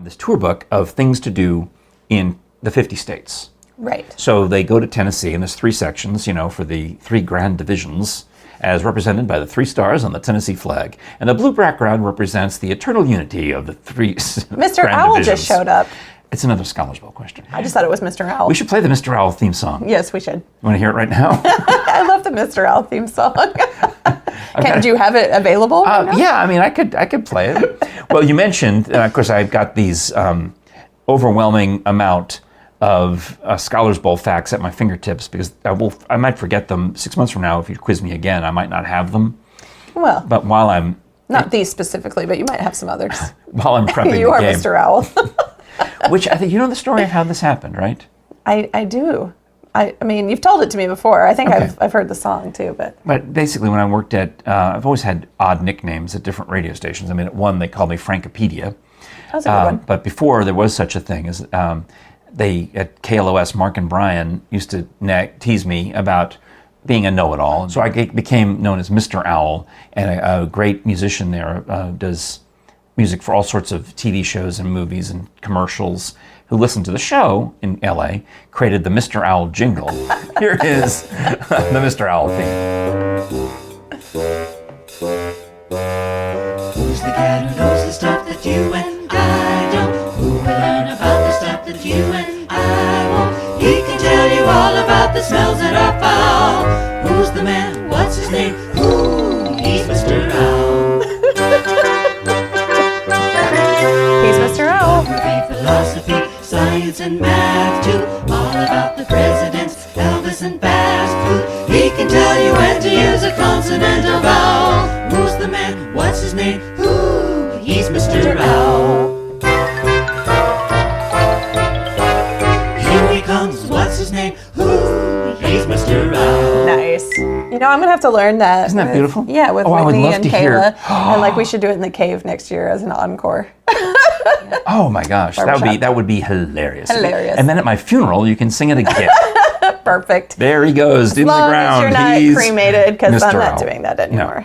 this tour book of things to do in the 50 states. Right. So they go to Tennessee, and there's 3 sections, for the 3 grand divisions, as represented by the 3 stars on the Tennessee flag. And the blue background represents the eternal unity of the 3 Mr. grand Owl divisions. just showed up. It's another Scholars Bowl question. I just thought it was Mr. Owl. We should play the Mr. Owl theme song. Yes, we should. You want to hear it right now? I love the Mr. Owl theme song. Do you have it available? Yeah, I could play it. Well, you mentioned, of course, I've got these overwhelming amount of Scholars Bowl facts at my fingertips because I might forget them 6 months from now. If you quiz me again, I might not have them. Well, but while I'm not these specifically, but you might have some others. While I'm prepping you the are game, Mr. Owl. which I think you know the story of how this happened, right? I do. I mean, you've told it to me before. I think Okay. I've heard the song too, But basically, when I worked at, I've always had odd nicknames at different radio stations. At one they called me Frankopedia. that's a good one. But before there was such a thing as they at KLOS, Mark and Brian used to tease me about being a know-it-all. So I became known as Mr. Owl, and a great musician there does music for all sorts of TV shows and movies and commercials, who listened to the show in LA, created the Mr. Owl jingle. Here is the Mr. Owl theme. Who's the cat who knows the stuff that you and I don't? Who will learn about the stuff that you and I won't? He can tell you all about the smells that are foul. Who's the man? What's his name? Ooh, he's Mr. Owl. He's Mr. Owl. Geography, philosophy, science, and math too. All about the presidents, Elvis and fast food. He can tell you when to use a consonantal vowel. Who's the man? What's his name? Ooh, he's Mr. Owl. Here he comes. What's his name? Ooh, he's Mr. Owl. Nice. I'm going to have to learn that. Isn't that beautiful? Yeah, with I would Whitney love and to hear. Kayla. And we should do it in the cave next year as an encore. Oh my gosh, Barbershop. that would be hilarious. Hilarious. And then at my funeral, you can sing it again. Perfect. There he goes, in the As long ground. as you're not He's cremated, because I'm Mr. not Owl. doing that anymore.